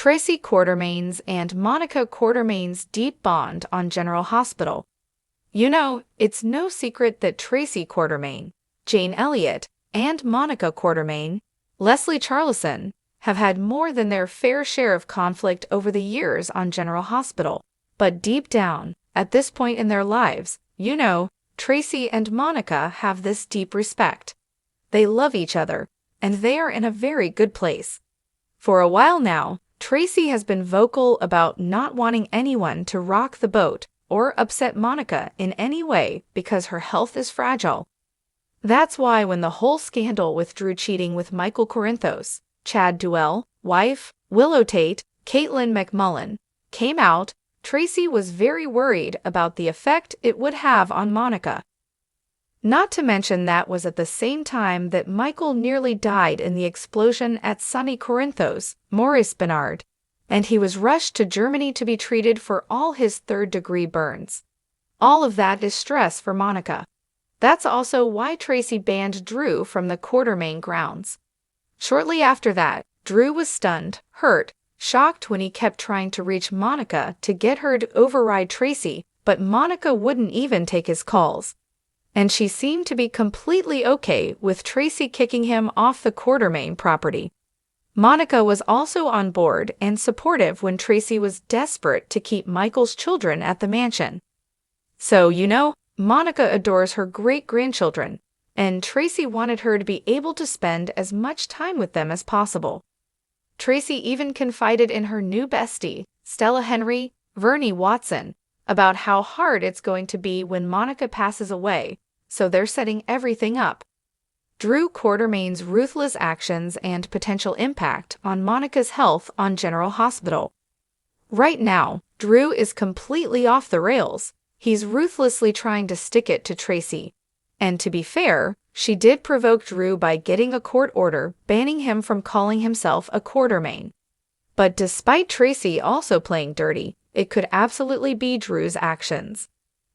Tracy Quartermain's and Monica Quartermain's deep bond on General Hospital. You know, it's no secret that Tracy Quartermain, Jane Elliott, and Monica Quartermain, Leslie Charleson, have had more than their fair share of conflict over the years on General Hospital. But deep down, at this point in their lives, you know, Tracy and Monica have this deep respect. They love each other, and they are in a very good place. For a while now, Tracy has been vocal about not wanting anyone to rock the boat or upset Monica in any way because her health is fragile. That's why when the whole scandal with Drew cheating with Michael Corinthos, Chad Duell, wife, Willow Tate, Caitlin McMullen, came out, Tracy was very worried about the effect it would have on Monica. Not to mention that was at the same time that Michael nearly died in the explosion at Sonny Corinthos, Maurice Benard, and he was rushed to Germany to be treated for all his third-degree burns. All of that is stress for Monica. That's also why Tracy banned Drew from the Quartermain grounds. Shortly after that, Drew was stunned, hurt, shocked when he kept trying to reach Monica to get her to override Tracy, but Monica wouldn't even take his calls. And she seemed to be completely okay with Tracy kicking him off the Quartermain property. Monica was also on board and supportive when Tracy was desperate to keep Michael's children at the mansion. So, you know, Monica adores her great-grandchildren, and Tracy wanted her to be able to spend as much time with them as possible. Tracy even confided in her new bestie, Stella Henry, Vernie Watson, about how hard it's going to be when Monica passes away, so they're setting everything up. Drew Quartermain's ruthless actions and potential impact on Monica's health on General Hospital. Right now, Drew is completely off the rails. He's ruthlessly trying to stick it to Tracy. And to be fair, she did provoke Drew by getting a court order banning him from calling himself a Quartermain. But despite Tracy also playing dirty, it could absolutely be Drew's actions.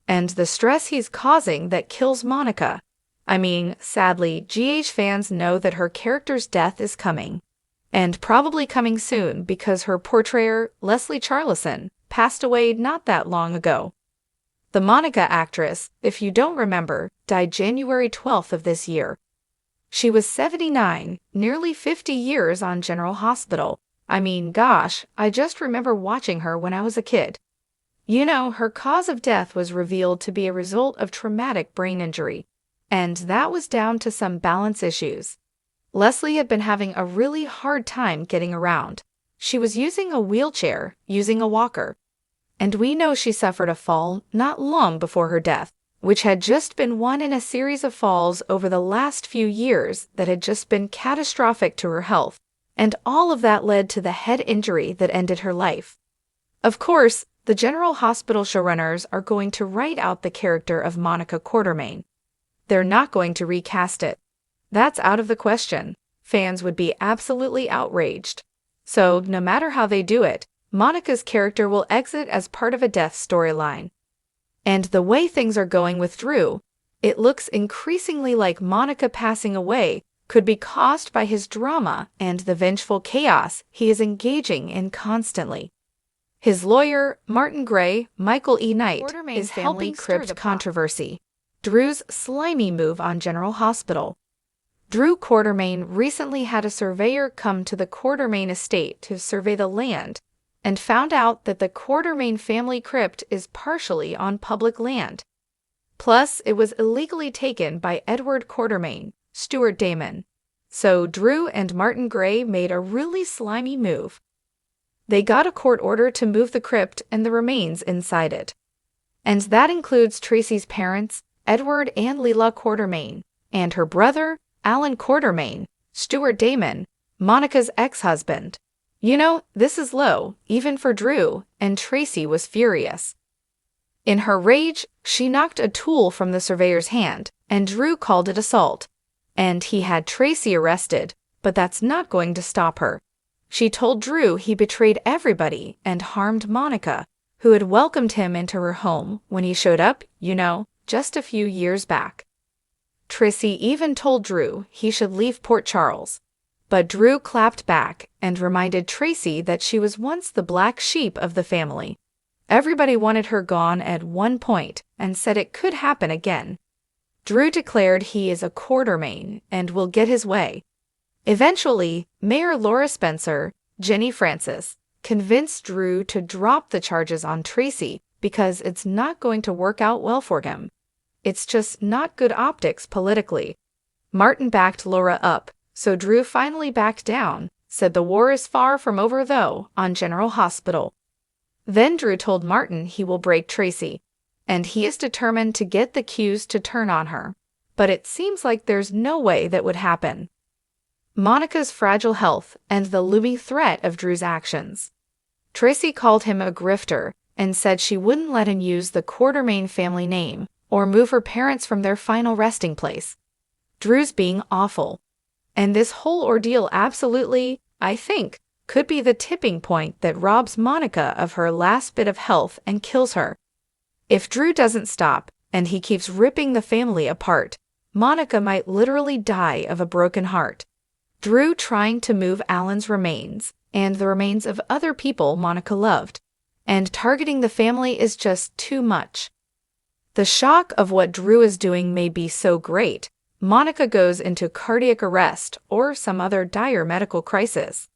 And the stress he's causing that kills Monica. I mean, sadly, GH fans know that her character's death is coming. And probably coming soon because her portrayer, Leslie Charleson, passed away not that long ago. The Monica actress, if you don't remember, died January 12th of this year. She was 79, nearly 50 years on General Hospital. I mean, gosh, I just remember watching her when I was a kid. You know, her cause of death was revealed to be a result of traumatic brain injury, and that was down to some balance issues. Leslie had been having a really hard time getting around. She was using a wheelchair, using a walker. And we know she suffered a fall not long before her death, which had just been one in a series of falls over the last few years that had just been catastrophic to her health, and all of that led to the head injury that ended her life. Of course, the General Hospital showrunners are going to write out the character of Monica Quartermain. They're not going to recast it. That's out of the question. Fans would be absolutely outraged. So, no matter how they do it, Monica's character will exit as part of a death storyline. And the way things are going with Drew, it looks increasingly like Monica passing away could be caused by his drama and the vengeful chaos he is engaging in constantly. His lawyer, Martin Gray, Michael E. Knight, is helping crypt controversy. Drew's slimy move on General Hospital. Drew Quartermain recently had a surveyor come to the Quartermain estate to survey the land and found out that the Quartermain family crypt is partially on public land. Plus, it was illegally taken by Edward Quartermain, Stuart Damon. So Drew and Martin Gray made a really slimy move. They got a court order to move the crypt and the remains inside it. And that includes Tracy's parents, Edward and Leela Quartermain, and her brother, Alan Quartermain, Stuart Damon, Monica's ex-husband. You know, this is low, even for Drew, and Tracy was furious. In her rage, she knocked a tool from the surveyor's hand, and Drew called it assault. And he had Tracy arrested, but that's not going to stop her. She told Drew he betrayed everybody and harmed Monica, who had welcomed him into her home when he showed up, you know, just a few years back. Tracy even told Drew he should leave Port Charles. But Drew clapped back and reminded Tracy that she was once the black sheep of the family. Everybody wanted her gone at one point and said it could happen again. Drew declared he is a Quartermain and will get his way. Eventually, Mayor Laura Spencer, Jenny Francis, convinced Drew to drop the charges on Tracy because it's not going to work out well for him. It's just not good optics politically. Martin backed Laura up, so Drew finally backed down, said the war is far from over though, on General Hospital. Then Drew told Martin he will break Tracy, and he is determined to get the Qs to turn on her. But it seems like there's no way that would happen. Monica's fragile health and the looming threat of Drew's actions. Tracy called him a grifter and said she wouldn't let him use the Quartermain family name or move her parents from their final resting place. Drew's being awful. And this whole ordeal absolutely, I think, could be the tipping point that robs Monica of her last bit of health and kills her. If Drew doesn't stop, and he keeps ripping the family apart, Monica might literally die of a broken heart. Drew trying to move Alan's remains, and the remains of other people Monica loved, and targeting the family is just too much. The shock of what Drew is doing may be so great, Monica goes into cardiac arrest or some other dire medical crisis.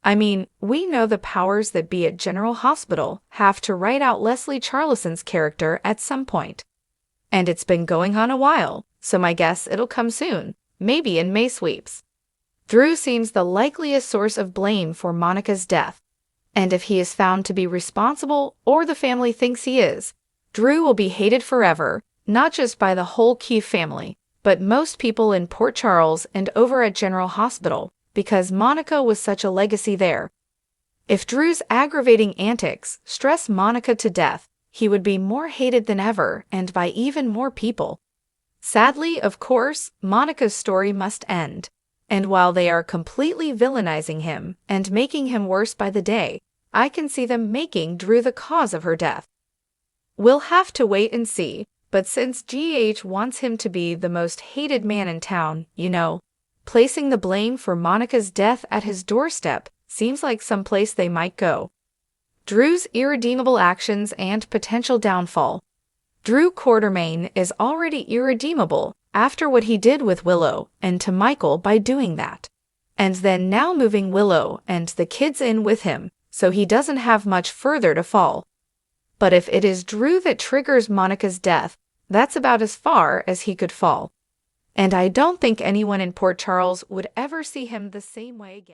I mean, we know the powers that be at General Hospital have to write out Leslie Charleson's character at some point. And it's been going on a while, so my guess it'll come soon, maybe in May sweeps. Drew seems the likeliest source of blame for Monica's death, and if he is found to be responsible or the family thinks he is, Drew will be hated forever, not just by the whole Keefe family, but most people in Port Charles and over at General Hospital, because Monica was such a legacy there. If Drew's aggravating antics stress Monica to death, he would be more hated than ever and by even more people. Sadly, of course, Monica's story must end. And while they are completely villainizing him and making him worse by the day, I can see them making Drew the cause of her death. We'll have to wait and see, but since GH wants him to be the most hated man in town, placing the blame for Monica's death at his doorstep seems like some place they might go. Drew's irredeemable actions and potential downfall. Drew Quartermain is already irredeemable after what he did with Willow and to Michael by doing that. And then now moving Willow and the kids in with him, so he doesn't have much further to fall. But if it is Drew that triggers Monica's death, that's about as far as he could fall. And I don't think anyone in Port Charles would ever see him the same way again.